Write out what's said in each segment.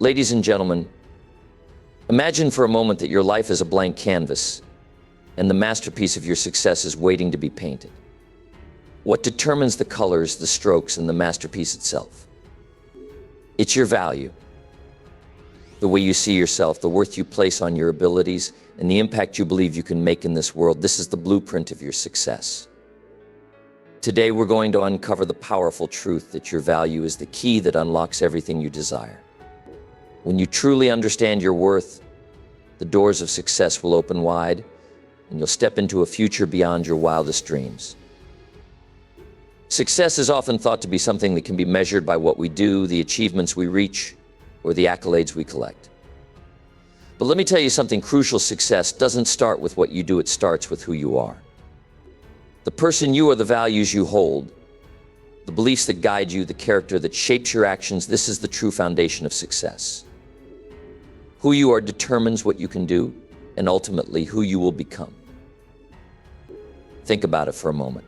Ladies and gentlemen, imagine for a moment that your life is a blank canvas and the masterpiece of your success is waiting to be painted. What determines the colors, the strokes, and the masterpiece itself? It's your value, the way you see yourself, the worth you place on your abilities, and the impact you believe you can make in this world. This is the blueprint of your success. Today, we're going to uncover the powerful truth that your value is the key that unlocks everything you desire. When you truly understand your worth, the doors of success will open wide, and you'll step into a future beyond your wildest dreams. Success is often thought to be something that can be measured by what we do, the achievements we reach, or the accolades we collect. But let me tell you something crucial. Success doesn't start with what you do, it starts with who you are. The person you are, the values you hold, the beliefs that guide you, the character that shapes your actions. This is the true foundation of success. Who you are determines what you can do, and ultimately who you will become. Think about it for a moment.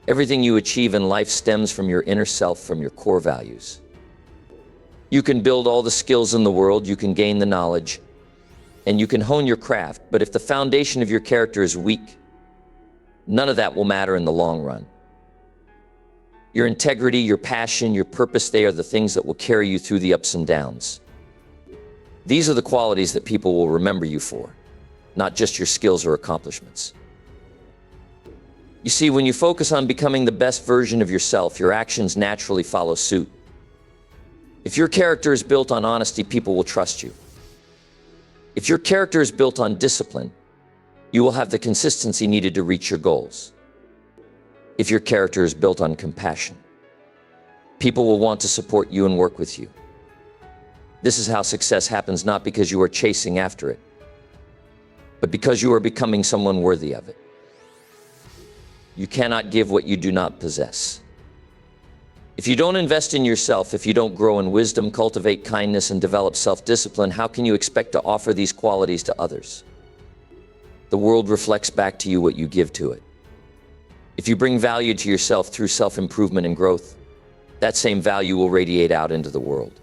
Everything you achieve in life stems from your inner self, from your core values. You can build all the skills in the world, you can gain the knowledge, and you can hone your craft, but if the foundation of your character is weak, none of that will matter in the long run. Your integrity, your passion, your purpose, they are the things that will carry you through the ups and downs. These are the qualities that people will remember you for, not just your skills or accomplishments. You see, when you focus on becoming the best version of yourself, your actions naturally follow suit. If your character is built on honesty, people will trust you. If your character is built on discipline, you will have the consistency needed to reach your goals. If your character is built on compassion, people will want to support you and work with you. This is how success happens, not because you are chasing after it, but because you are becoming someone worthy of it. You cannot give what you do not possess. If you don't invest in yourself, if you don't grow in wisdom, cultivate kindness, and develop self-discipline, how can you expect to offer these qualities to others? The world reflects back to you what you give to it. If you bring value to yourself through self-improvement and growth, that same value will radiate out into the world.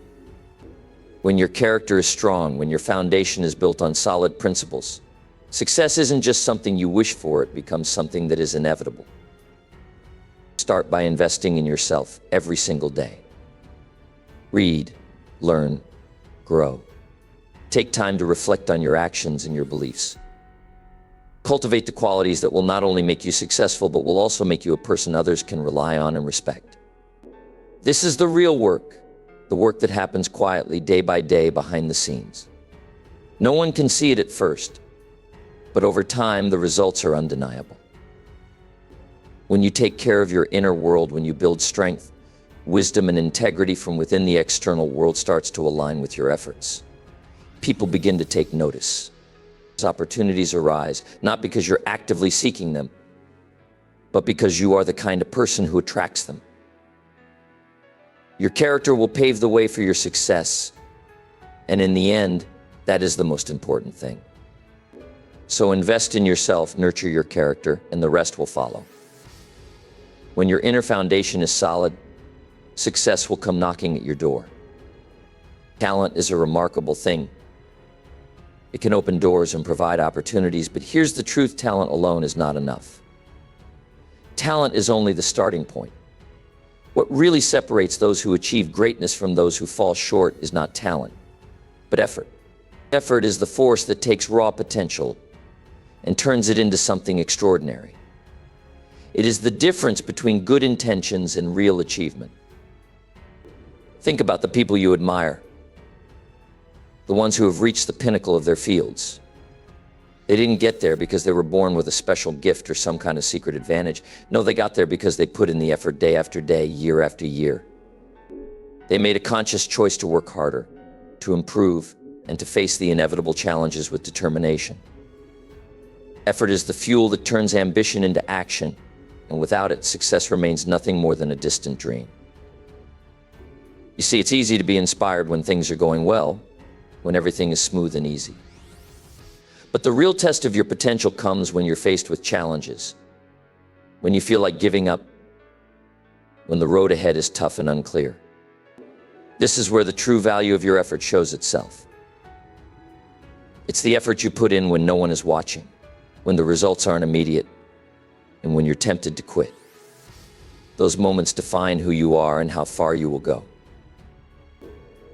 When your character is strong, when your foundation is built on solid principles, success isn't just something you wish for, it becomes something that is inevitable. Start by investing in yourself every single day. Read, learn, grow. Take time to reflect on your actions and your beliefs. Cultivate the qualities that will not only make you successful, but will also make you a person others can rely on and respect. This is the real work, the work that happens quietly, day by day, behind the scenes. No one can see it at first, but over time, the results are undeniable. When you take care of your inner world, when you build strength, wisdom, and integrity from within, the external world starts to align with your efforts. People begin to take notice. Opportunities arise, not because you're actively seeking them, but because you are the kind of person who attracts them. Your character will pave the way for your success, and in the end, that is the most important thing. So invest in yourself, nurture your character, and the rest will follow. When your inner foundation is solid, success will come knocking at your door. Talent is a remarkable thing. It can open doors and provide opportunities, but here's the truth: talent alone is not enough. Talent is only the starting point. What really separates those who achieve greatness from those who fall short is not talent, but effort. Effort is the force that takes raw potential and turns it into something extraordinary. It is the difference between good intentions and real achievement. Think about the people you admire, the ones who have reached the pinnacle of their fields. They didn't get there because they were born with a special gift or some kind of secret advantage. No, they got there because they put in the effort day after day, year after year. They made a conscious choice to work harder, to improve, and to face the inevitable challenges with determination. Effort is the fuel that turns ambition into action, and without it, success remains nothing more than a distant dream. You see, it's easy to be inspired when things are going well, when everything is smooth and easy. But the real test of your potential comes when you're faced with challenges, when you feel like giving up, when the road ahead is tough and unclear. This is where the true value of your effort shows itself. It's the effort you put in when no one is watching, when the results aren't immediate, and when you're tempted to quit. Those moments define who you are and how far you will go.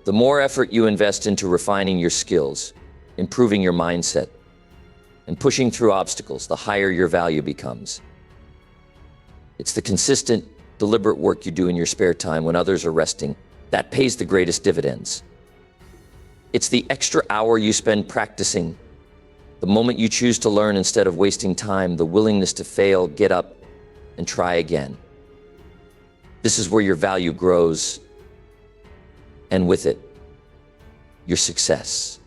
The more effort you invest into refining your skills, improving your mindset, and pushing through obstacles, the higher your value becomes. It's the consistent, deliberate work you do in your spare time when others are resting that pays the greatest dividends. It's the extra hour you spend practicing, the moment you choose to learn instead of wasting time, the willingness to fail, get up, and try again. This is where your value grows, and with it, your success.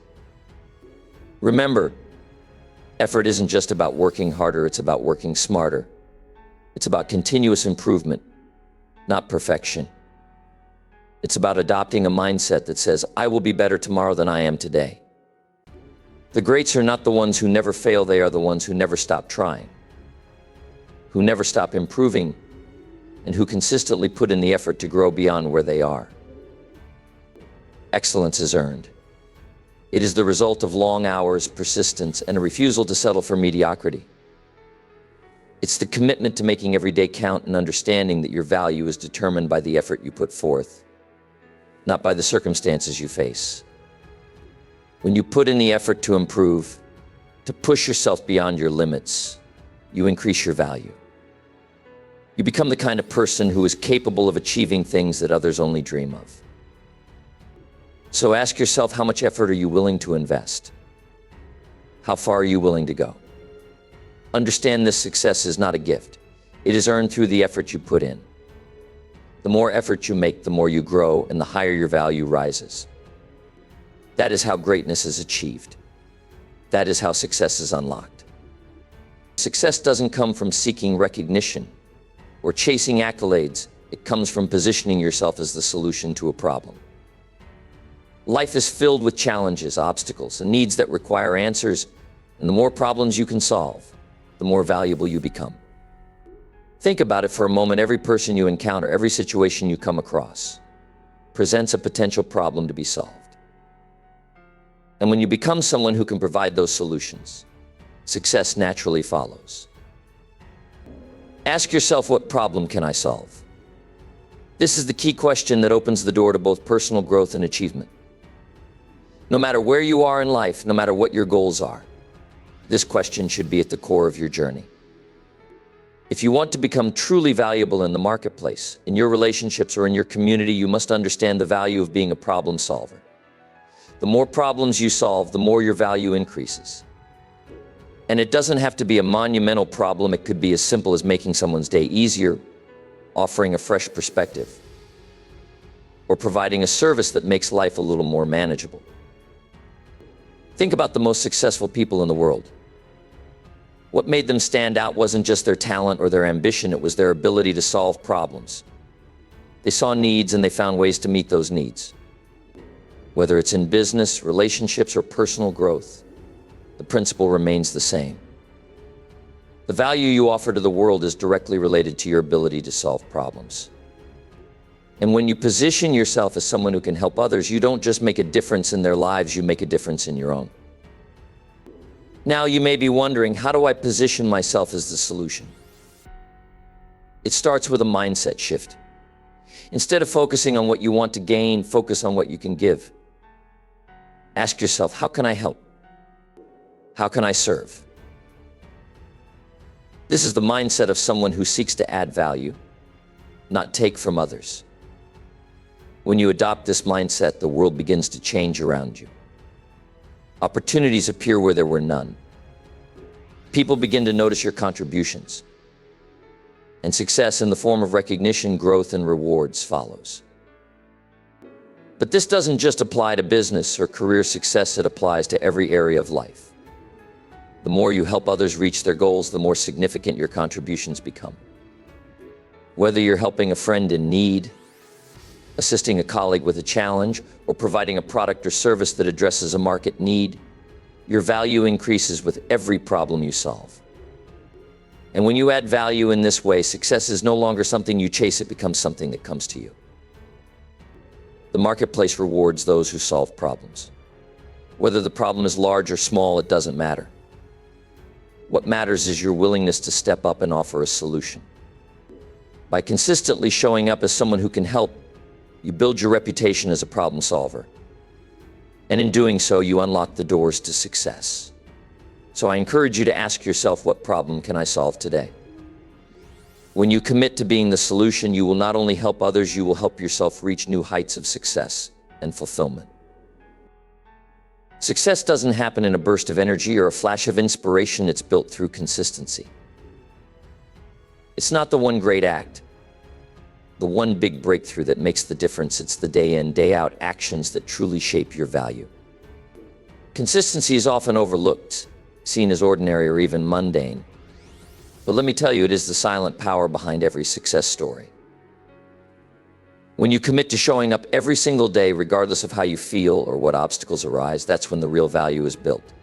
Remember, effort isn't just about working harder, it's about working smarter. It's about continuous improvement, not perfection. It's about adopting a mindset that says, I will be better tomorrow than I am today. The greats are not the ones who never fail, they are the ones who never stop trying, who never stop improving, and who consistently put in the effort to grow beyond where they are. Excellence is earned. It is the result of long hours, persistence, and a refusal to settle for mediocrity. It's the commitment to making every day count and understanding that your value is determined by the effort you put forth, not by the circumstances you face. When you put in the effort to improve, to push yourself beyond your limits, you increase your value. You become the kind of person who is capable of achieving things that others only dream of. So ask yourself, how much effort are you willing to invest? How far are you willing to go? Understand this success is not a gift. It is earned through the effort you put in. The more effort you make, the more you grow, and the higher your value rises. That is how greatness is achieved. That is how success is unlocked. Success doesn't come from seeking recognition or chasing accolades. It comes from positioning yourself as the solution to a problem. Life is filled with challenges, obstacles, and needs that require answers, and the more problems you can solve, the more valuable you become. Think about it for a moment. Every person you encounter, every situation you come across, presents a potential problem to be solved. And when you become someone who can provide those solutions, success naturally follows. Ask yourself, what problem can I solve? This is the key question that opens the door to both personal growth and achievement. No matter where you are in life, no matter what your goals are, this question should be at the core of your journey. If you want to become truly valuable in the marketplace, in your relationships, or in your community, you must understand the value of being a problem solver. The more problems you solve, the more your value increases. And it doesn't have to be a monumental problem. It could be as simple as making someone's day easier, offering a fresh perspective, or providing a service that makes life a little more manageable. Think about the most successful people in the world. What made them stand out wasn't just their talent or their ambition, it was their ability to solve problems. They saw needs and they found ways to meet those needs. Whether it's in business, relationships, or personal growth, the principle remains the same. The value you offer to the world is directly related to your ability to solve problems. And when you position yourself as someone who can help others, you don't just make a difference in their lives, you make a difference in your own. Now you may be wondering, how do I position myself as the solution? It starts with a mindset shift. Instead of focusing on what you want to gain, focus on what you can give. Ask yourself, how can I help? How can I serve? This is the mindset of someone who seeks to add value, not take from others. When you adopt this mindset, the world begins to change around you. Opportunities appear where there were none. People begin to notice your contributions. And success in the form of recognition, growth, and rewards follows. But this doesn't just apply to business or career success, it applies to every area of life. The more you help others reach their goals, the more significant your contributions become. Whether you're helping a friend in need, assisting a colleague with a challenge, or providing a product or service that addresses a market need, your value increases with every problem you solve. And when you add value in this way, success is no longer something you chase, it becomes something that comes to you. The marketplace rewards those who solve problems. Whether the problem is large or small, it doesn't matter. What matters is your willingness to step up and offer a solution. By consistently showing up as someone who can help, you build your reputation as a problem solver. And in doing so, you unlock the doors to success. So I encourage you to ask yourself, what problem can I solve today? When you commit to being the solution, you will not only help others, you will help yourself reach new heights of success and fulfillment. Success doesn't happen in a burst of energy or a flash of inspiration. It's built through consistency. It's not the one great act, the one big breakthrough that makes the difference. It's the day in, day out actions that truly shape your value. Consistency is often overlooked, seen as ordinary or even mundane. But let me tell you, it is the silent power behind every success story. When you commit to showing up every single day, regardless of how you feel or what obstacles arise, that's when the real value is built.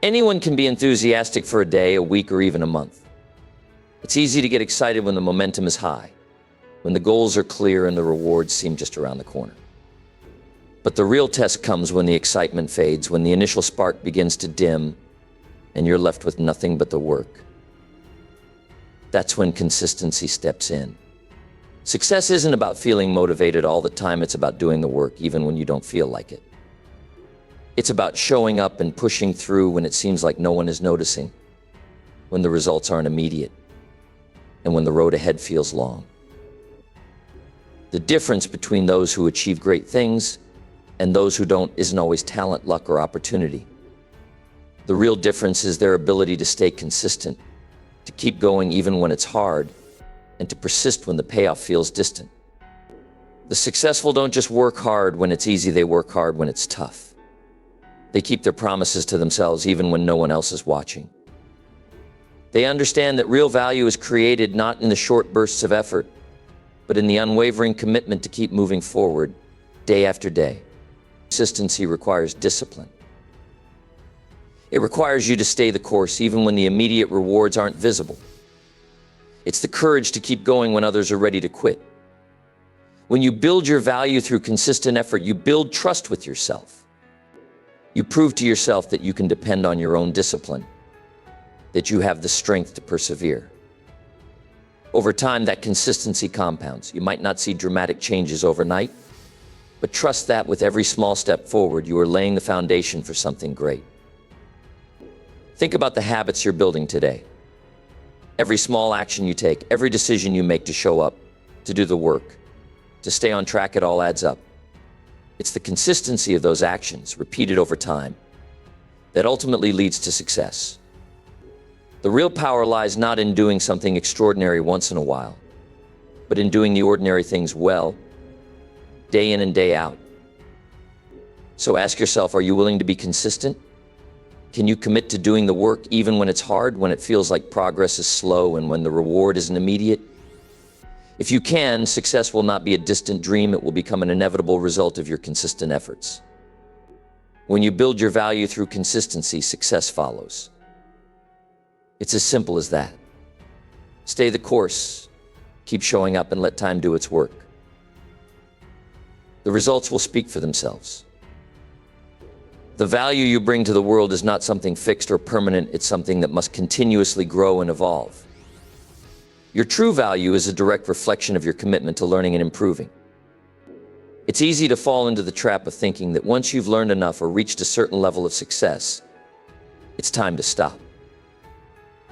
Anyone can be enthusiastic for a day, a week, or even a month. It's easy to get excited when the momentum is high, when the goals are clear and the rewards seem just around the corner. But the real test comes when the excitement fades, when the initial spark begins to dim, and you're left with nothing but the work. That's when consistency steps in. Success isn't about feeling motivated all the time. It's about doing the work even when you don't feel like it. It's about showing up and pushing through when it seems like no one is noticing, when the results aren't immediate, and when the road ahead feels long. The difference between those who achieve great things and those who don't isn't always talent, luck, or opportunity. The real difference is their ability to stay consistent, to keep going even when it's hard, and to persist when the payoff feels distant. The successful don't just work hard when it's easy, they work hard when it's tough. They keep their promises to themselves even when no one else is watching. They understand that real value is created not in the short bursts of effort, but in the unwavering commitment to keep moving forward day after day. Consistency requires discipline. It requires you to stay the course even when the immediate rewards aren't visible. It's the courage to keep going when others are ready to quit. When you build your value through consistent effort, you build trust with yourself. You prove to yourself that you can depend on your own discipline, that you have the strength to persevere. Over time, that consistency compounds. You might not see dramatic changes overnight, but trust that with every small step forward, you are laying the foundation for something great. Think about the habits you're building today. Every small action you take, every decision you make to show up, to do the work, to stay on track, it all adds up. It's the consistency of those actions, repeated over time, that ultimately leads to success. The real power lies not in doing something extraordinary once in a while, but in doing the ordinary things well, day in and day out. So ask yourself, are you willing to be consistent? Can you commit to doing the work even when it's hard, when it feels like progress is slow, and when the reward isn't immediate? If you can, success will not be a distant dream. It will become an inevitable result of your consistent efforts. When you build your value through consistency, success follows. It's as simple as that. Stay the course, keep showing up, and let time do its work. The results will speak for themselves. The value you bring to the world is not something fixed or permanent. It's something that must continuously grow and evolve. Your true value is a direct reflection of your commitment to learning and improving. It's easy to fall into the trap of thinking that once you've learned enough or reached a certain level of success, it's time to stop.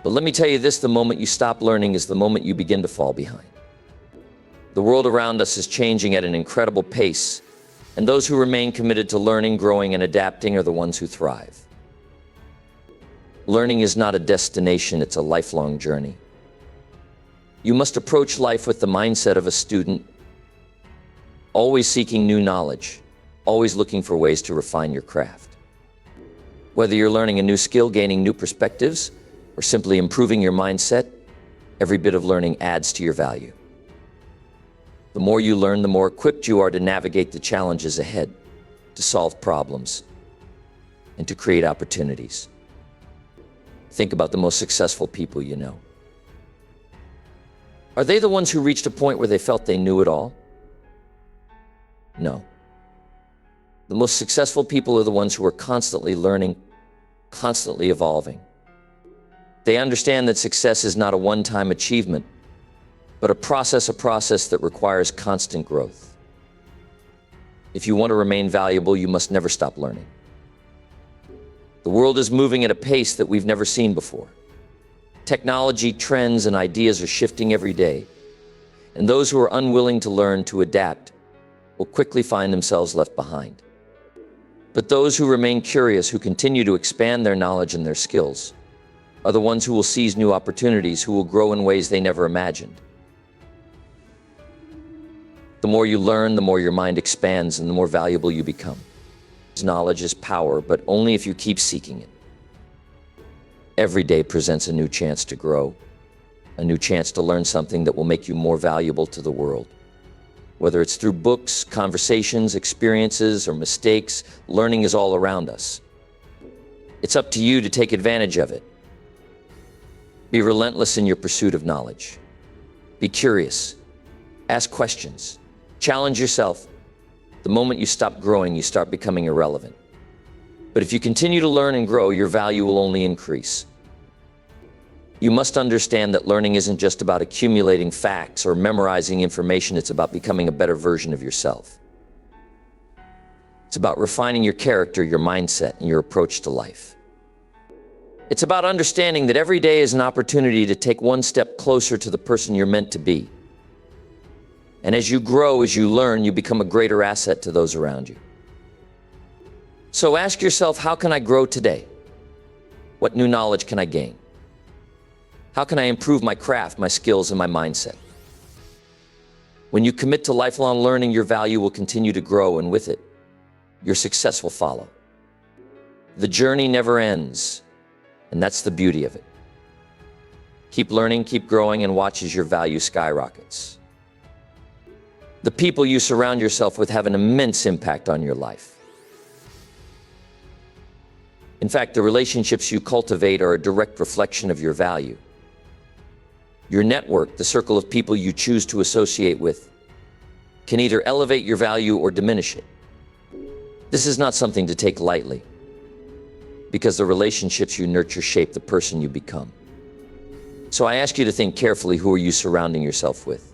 But let me tell you this, the moment you stop learning is the moment you begin to fall behind. The world around us is changing at an incredible pace, and those who remain committed to learning, growing, and adapting are the ones who thrive. Learning is not a destination, it's a lifelong journey. You must approach life with the mindset of a student, always seeking new knowledge, always looking for ways to refine your craft. Whether you're learning a new skill, gaining new perspectives, or simply improving your mindset, every bit of learning adds to your value. The more you learn, the more equipped you are to navigate the challenges ahead, to solve problems, and to create opportunities. Think about the most successful people you know. Are they the ones who reached a point where they felt they knew it all? No. The most successful people are the ones who are constantly learning, constantly evolving. They understand that success is not a one-time achievement, but a process that requires constant growth. If you want to remain valuable, you must never stop learning. The world is moving at a pace that we've never seen before. Technology, trends, and ideas are shifting every day, and those who are unwilling to learn, to adapt, will quickly find themselves left behind. But those who remain curious, who continue to expand their knowledge and their skills, are the ones who will seize new opportunities, who will grow in ways they never imagined. The more you learn, the more your mind expands and the more valuable you become. Knowledge is power, but only if you keep seeking it. Every day presents a new chance to grow, a new chance to learn something that will make you more valuable to the world. Whether it's through books, conversations, experiences, or mistakes, learning is all around us. It's up to you to take advantage of it. Be relentless in your pursuit of knowledge. Be curious. Ask questions. Challenge yourself. The moment you stop growing, you start becoming irrelevant. But if you continue to learn and grow, your value will only increase. You must understand that learning isn't just about accumulating facts or memorizing information. It's about becoming a better version of yourself. It's about refining your character, your mindset, and your approach to life. It's about understanding that every day is an opportunity to take one step closer to the person you're meant to be. And as you grow, as you learn, you become a greater asset to those around you. So ask yourself, how can I grow today? What new knowledge can I gain? How can I improve my craft, my skills, and my mindset? When you commit to lifelong learning, your value will continue to grow, and with it, your success will follow. The journey never ends, and that's the beauty of it. Keep learning, keep growing, and watch as your value skyrockets. The people you surround yourself with have an immense impact on your life. In fact, the relationships you cultivate are a direct reflection of your value. Your network, the circle of people you choose to associate with, can either elevate your value or diminish it. This is not something to take lightly, because the relationships you nurture shape the person you become. So I ask you to think carefully, who are you surrounding yourself with?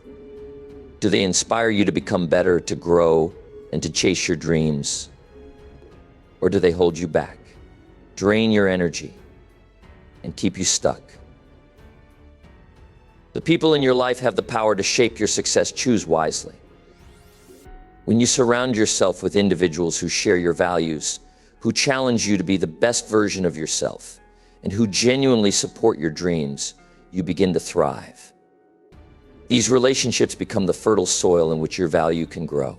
Do they inspire you to become better, to grow, and to chase your dreams? Or do they hold you back, drain your energy, and keep you stuck? The people in your life have the power to shape your success. Choose wisely. When you surround yourself with individuals who share your values, who challenge you to be the best version of yourself, and who genuinely support your dreams, you begin to thrive. These relationships become the fertile soil in which your value can grow.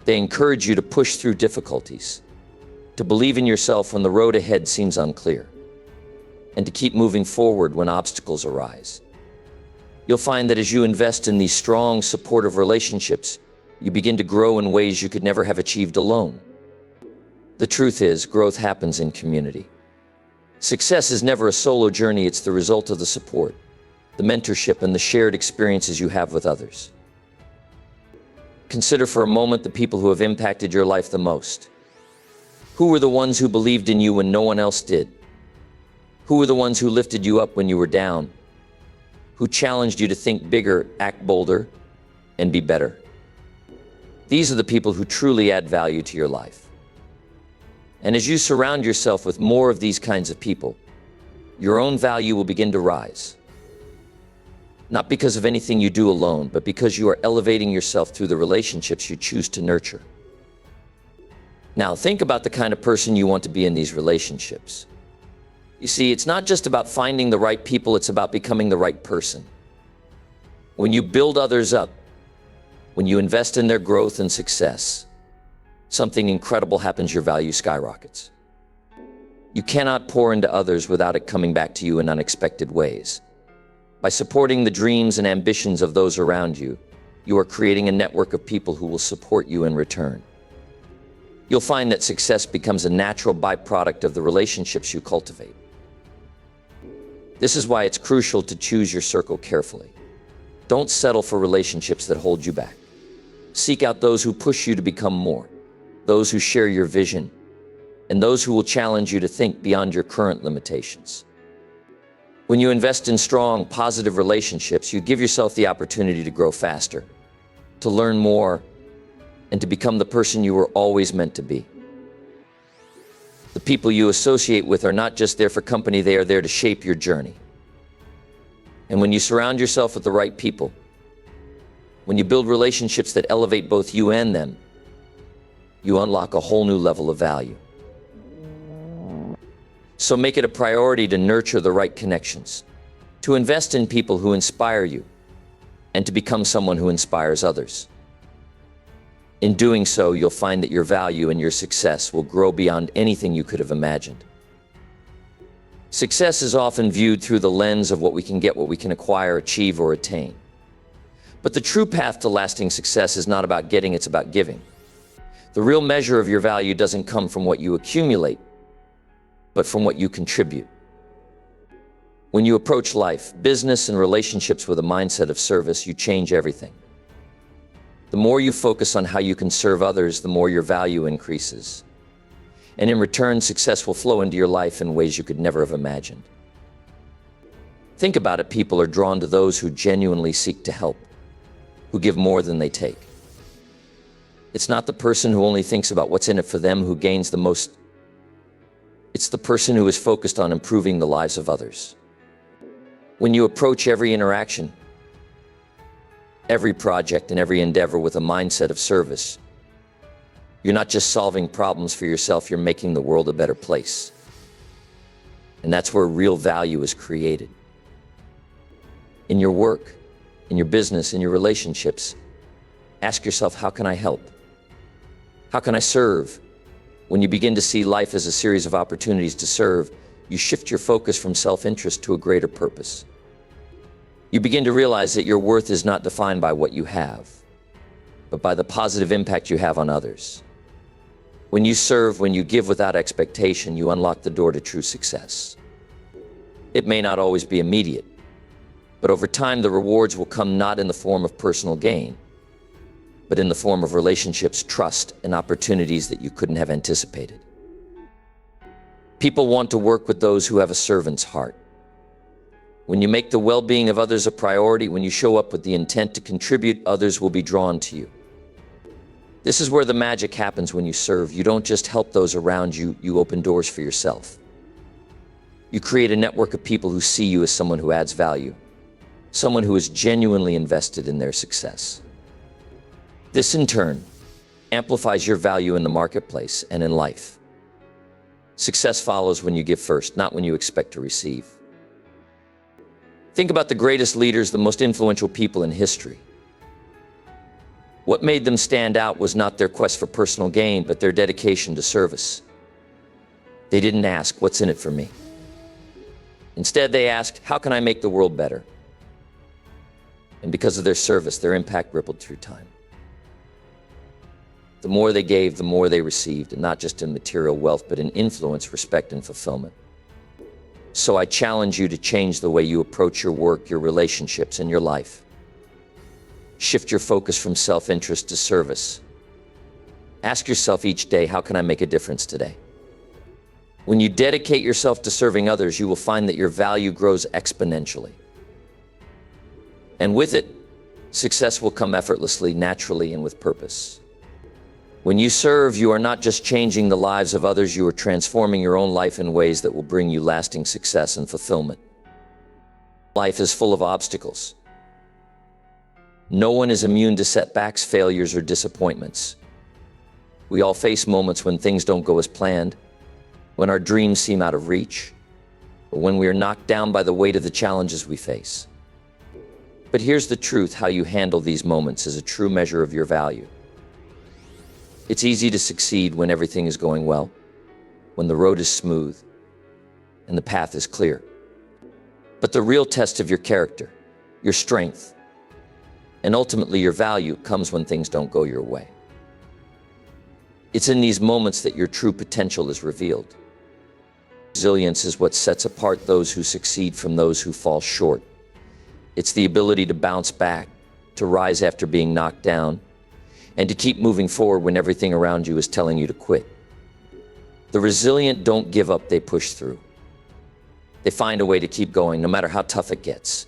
They encourage you to push through difficulties, to believe in yourself when the road ahead seems unclear, and to keep moving forward when obstacles arise. You'll find that as you invest in these strong, supportive relationships, you begin to grow in ways you could never have achieved alone. The truth is, growth happens in community. Success is never a solo journey. It's the result of the support, the mentorship, and the shared experiences you have with others. Consider for a moment the people who have impacted your life the most. Who were the ones who believed in you when no one else did? Who were the ones who lifted you up when you were down? Who challenged you to think bigger, act bolder, and be better? These are the people who truly add value to your life. And as you surround yourself with more of these kinds of people, your own value will begin to rise. Not because of anything you do alone, but because you are elevating yourself through the relationships you choose to nurture. Now, think about the kind of person you want to be in these relationships. You see, it's not just about finding the right people, it's about becoming the right person. When you build others up, when you invest in their growth and success, something incredible happens. Your value skyrockets. You cannot pour into others without it coming back to you in unexpected ways. By supporting the dreams and ambitions of those around you, you are creating a network of people who will support you in return. You'll find that success becomes a natural byproduct of the relationships you cultivate. This is why it's crucial to choose your circle carefully. Don't settle for relationships that hold you back. Seek out those who push you to become more, those who share your vision, and those who will challenge you to think beyond your current limitations. When you invest in strong, positive relationships, you give yourself the opportunity to grow faster, to learn more, and to become the person you were always meant to be. The people you associate with are not just there for company, they are there to shape your journey. And when you surround yourself with the right people, when you build relationships that elevate both you and them, you unlock a whole new level of value. So make it a priority to nurture the right connections, to invest in people who inspire you, and to become someone who inspires others. In doing so, you'll find that your value and your success will grow beyond anything you could have imagined. Success is often viewed through the lens of what we can get, what we can acquire, achieve, or attain. But the true path to lasting success is not about getting, it's about giving. The real measure of your value doesn't come from what you accumulate, but from what you contribute. When you approach life, business, and relationships with a mindset of service, you change everything. The more you focus on how you can serve others, the more your value increases. And in return, success will flow into your life in ways you could never have imagined. Think about it, people are drawn to those who genuinely seek to help, who give more than they take. It's not the person who only thinks about what's in it for them who gains the most. It's the person who is focused on improving the lives of others. When you approach every interaction, every project, and every endeavor with a mindset of service, you're not just solving problems for yourself, you're making the world a better place. And that's where real value is created. In your work, in your business, in your relationships, ask yourself, how can I help? How can I serve? When you begin to see life as a series of opportunities to serve, you shift your focus from self-interest to a greater purpose. You begin to realize that your worth is not defined by what you have, but by the positive impact you have on others. When you serve, when you give without expectation, you unlock the door to true success. It may not always be immediate, but over time the rewards will come not in the form of personal gain, but in the form of relationships, trust, and opportunities that you couldn't have anticipated. People want to work with those who have a servant's heart. When you make the well-being of others a priority, when you show up with the intent to contribute, others will be drawn to you. This is where the magic happens when you serve. You don't just help those around you, you open doors for yourself. You create a network of people who see you as someone who adds value, someone who is genuinely invested in their success. This, in turn, amplifies your value in the marketplace and in life. Success follows when you give first, not when you expect to receive. Think about the greatest leaders, the most influential people in history. What made them stand out was not their quest for personal gain, but their dedication to service. They didn't ask, what's in it for me? Instead, they asked, how can I make the world better? And because of their service, their impact rippled through time. The more they gave, the more they received, and not just in material wealth, but in influence, respect, and fulfillment. So I challenge you to change the way you approach your work, your relationships, and your life. Shift your focus from self-interest to service. Ask yourself each day, how can I make a difference today? When you dedicate yourself to serving others, you will find that your value grows exponentially. And with it, success will come effortlessly, naturally, and with purpose. When you serve, you are not just changing the lives of others, you are transforming your own life in ways that will bring you lasting success and fulfillment. Life is full of obstacles. No one is immune to setbacks, failures, or disappointments. We all face moments when things don't go as planned, when our dreams seem out of reach, or when we are knocked down by the weight of the challenges we face. But here's the truth, how you handle these moments is a true measure of your value. It's easy to succeed when everything is going well, when the road is smooth and the path is clear. But the real test of your character, your strength, and ultimately your value comes when things don't go your way. It's in these moments that your true potential is revealed. Resilience is what sets apart those who succeed from those who fall short. It's the ability to bounce back, to rise after being knocked down, and to keep moving forward when everything around you is telling you to quit. The resilient don't give up, they push through. They find a way to keep going no matter how tough it gets.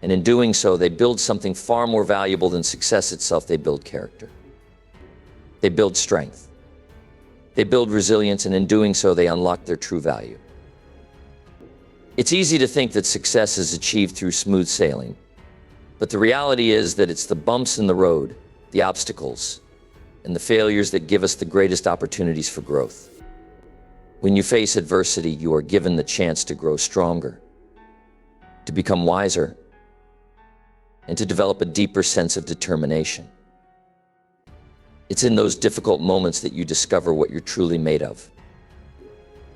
And in doing so, they build something far more valuable than success itself. They build character. They build strength. They build resilience, and in doing so, they unlock their true value. It's easy to think that success is achieved through smooth sailing, but the reality is that it's the bumps in the road, the obstacles, and the failures that give us the greatest opportunities for growth. When you face adversity, you are given the chance to grow stronger, to become wiser, and to develop a deeper sense of determination. It's in those difficult moments that you discover what you're truly made of.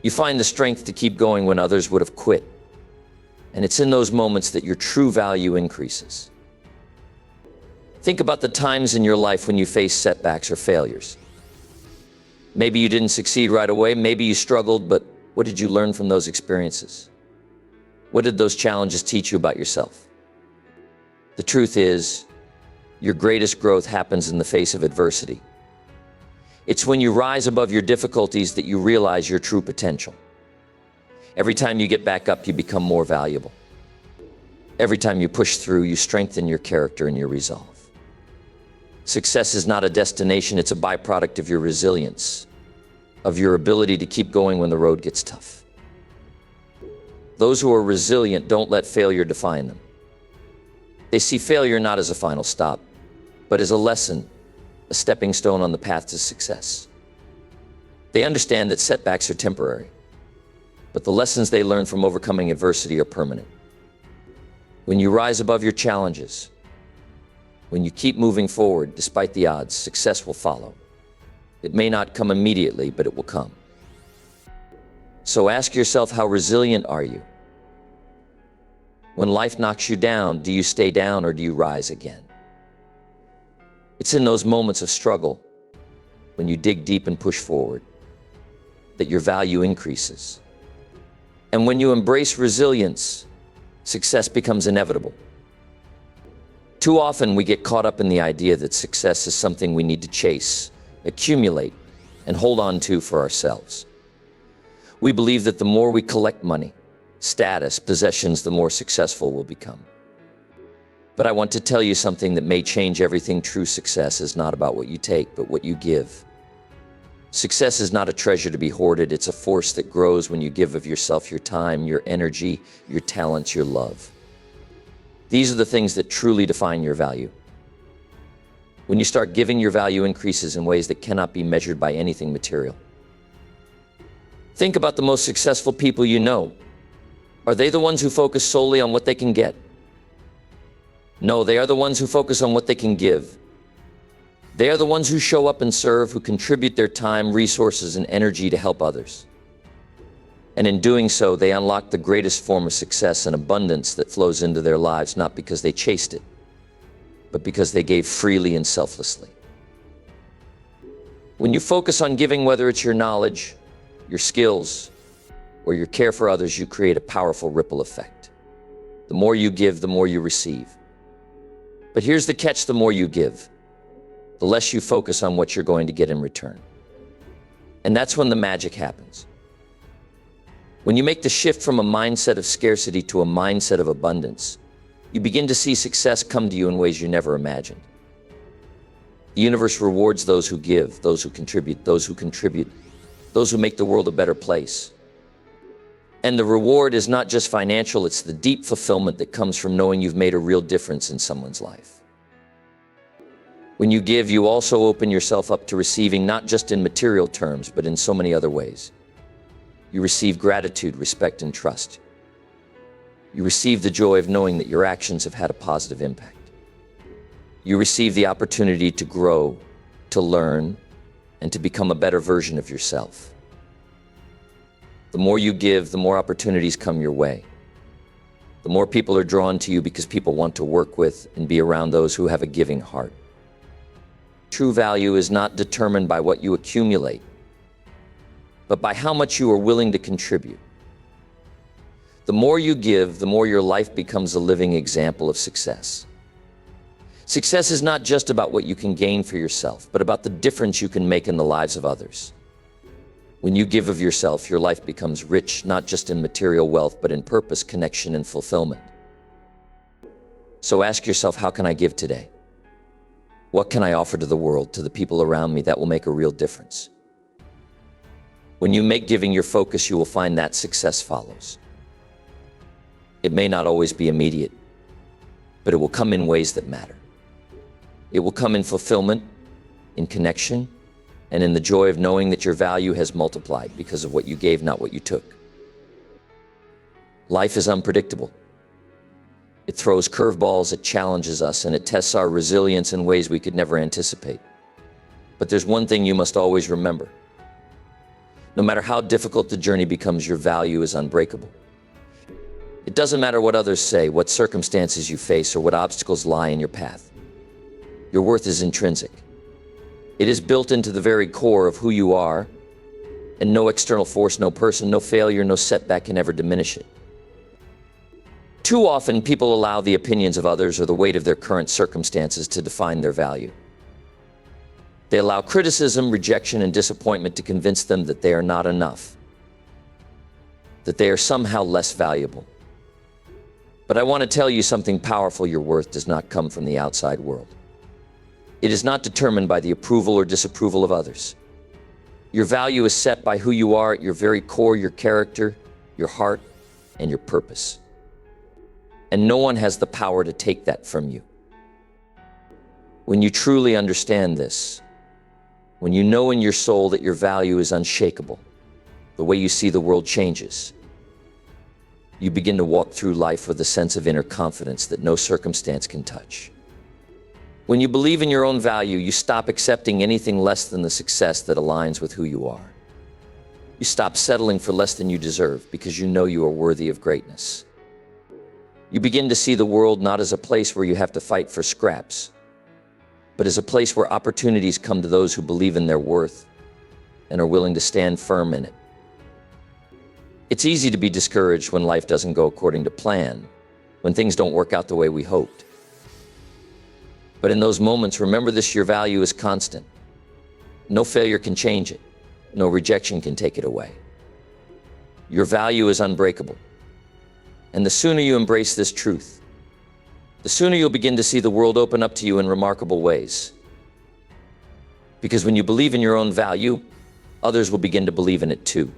You find the strength to keep going when others would have quit. And it's in those moments that your true value increases. Think about the times in your life when you face setbacks or failures. Maybe you didn't succeed right away, maybe you struggled, but what did you learn from those experiences? What did those challenges teach you about yourself? The truth is, your greatest growth happens in the face of adversity. It's when you rise above your difficulties that you realize your true potential. Every time you get back up, you become more valuable. Every time you push through, you strengthen your character and your resolve. Success is not a destination, it's a byproduct of your resilience, of your ability to keep going when the road gets tough. Those who are resilient don't let failure define them. They see failure not as a final stop, but as a lesson, a stepping stone on the path to success. They understand that setbacks are temporary, but the lessons they learn from overcoming adversity are permanent. When you rise above your challenges, when you keep moving forward despite the odds, success will follow. It may not come immediately, but it will come. So ask yourself, how resilient are you? When life knocks you down, do you stay down or do you rise again? It's in those moments of struggle, when you dig deep and push forward, that your value increases. And when you embrace resilience, success becomes inevitable. Too often we get caught up in the idea that success is something we need to chase, accumulate, and hold on to for ourselves. We believe that the more we collect money, status, possessions, the more successful we'll become. But I want to tell you something that may change everything. True success is not about what you take, but what you give. Success is not a treasure to be hoarded. It's a force that grows when you give of yourself, your time, your energy, your talents, your love. These are the things that truly define your value. When you start giving, your value increases in ways that cannot be measured by anything material. Think about the most successful people you know. Are they the ones who focus solely on what they can get? No, they are the ones who focus on what they can give. They are the ones who show up and serve, who contribute their time, resources, and energy to help others. And in doing so, they unlock the greatest form of success and abundance that flows into their lives, not because they chased it, but because they gave freely and selflessly. When you focus on giving, whether it's your knowledge, your skills, or your care for others, you create a powerful ripple effect. The more you give, the more you receive. But here's the catch: the more you give, the less you focus on what you're going to get in return. And that's when the magic happens. When you make the shift from a mindset of scarcity to a mindset of abundance, you begin to see success come to you in ways you never imagined. The universe rewards those who give, those who contribute, those who make the world a better place. And the reward is not just financial, it's the deep fulfillment that comes from knowing you've made a real difference in someone's life. When you give, you also open yourself up to receiving, not just in material terms, but in so many other ways. You receive gratitude, respect, and trust. You receive the joy of knowing that your actions have had a positive impact. You receive the opportunity to grow, to learn, and to become a better version of yourself. The more you give, the more opportunities come your way. The more people are drawn to you because people want to work with and be around those who have a giving heart. True value is not determined by what you accumulate, but by how much you are willing to contribute. The more you give, the more your life becomes a living example of success. Success is not just about what you can gain for yourself, but about the difference you can make in the lives of others. When you give of yourself, your life becomes rich, not just in material wealth, but in purpose, connection, and fulfillment. So ask yourself, how can I give today? What can I offer to the world, to the people around me that will make a real difference? When you make giving your focus, you will find that success follows. It may not always be immediate, but it will come in ways that matter. It will come in fulfillment, in connection, and in the joy of knowing that your value has multiplied because of what you gave, not what you took. Life is unpredictable. It throws curveballs, it challenges us, and it tests our resilience in ways we could never anticipate. But there's one thing you must always remember. No matter how difficult the journey becomes, your value is unbreakable. It doesn't matter what others say, what circumstances you face, or what obstacles lie in your path. Your worth is intrinsic. It is built into the very core of who you are, and no external force, no person, no failure, no setback can ever diminish it. Too often, people allow the opinions of others or the weight of their current circumstances to define their value. They allow criticism, rejection, and disappointment to convince them that they are not enough, that they are somehow less valuable. But I want to tell you something powerful. Your worth does not come from the outside world. It is not determined by the approval or disapproval of others. Your value is set by who you are at your very core, your character, your heart, and your purpose. And no one has the power to take that from you. When you truly understand this, when you know in your soul that your value is unshakable, the way you see the world changes. You begin to walk through life with a sense of inner confidence that no circumstance can touch. When you believe in your own value, you stop accepting anything less than the success that aligns with who you are. You stop settling for less than you deserve because you know you are worthy of greatness. You begin to see the world not as a place where you have to fight for scraps, but as a place where opportunities come to those who believe in their worth and are willing to stand firm in it. It's easy to be discouraged when life doesn't go according to plan, when things don't work out the way we hoped. But in those moments, remember this: your value is constant. No failure can change it. No rejection can take it away. Your value is unbreakable. And the sooner you embrace this truth, the sooner you'll begin to see the world open up to you in remarkable ways. Because when you believe in your own value, others will begin to believe in it too.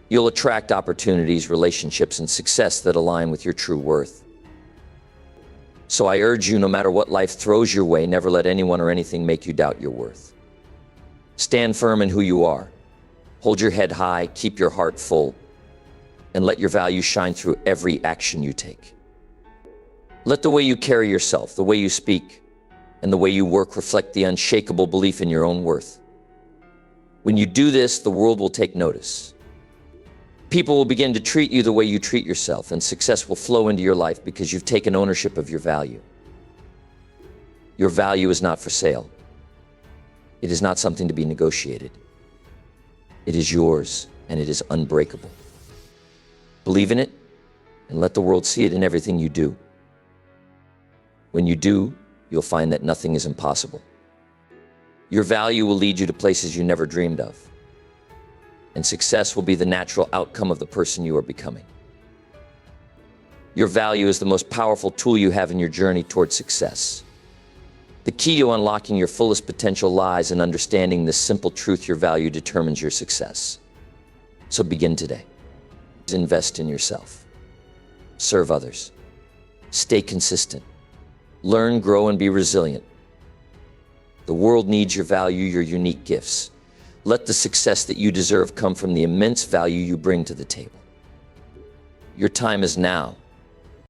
You'll attract opportunities, relationships, and success that align with your true worth. So I urge you, no matter what life throws your way, never let anyone or anything make you doubt your worth. Stand firm in who you are. Hold your head high, keep your heart full, and let your value shine through every action you take. Let the way you carry yourself, the way you speak, and the way you work reflect the unshakable belief in your own worth. When you do this, the world will take notice. People will begin to treat you the way you treat yourself, and success will flow into your life because you've taken ownership of your value. Your value is not for sale. It is not something to be negotiated. It is yours, and it is unbreakable. Believe in it, and let the world see it in everything you do. When you do, you'll find that nothing is impossible. Your value will lead you to places you never dreamed of. And success will be the natural outcome of the person you are becoming. Your value is the most powerful tool you have in your journey towards success. The key to unlocking your fullest potential lies in understanding this simple truth: your value determines your success. So begin today. Invest in yourself. Serve others. Stay consistent. Learn, grow, and be resilient. The world needs your value, your unique gifts. Let the success that you deserve come from the immense value you bring to the table. Your time is now.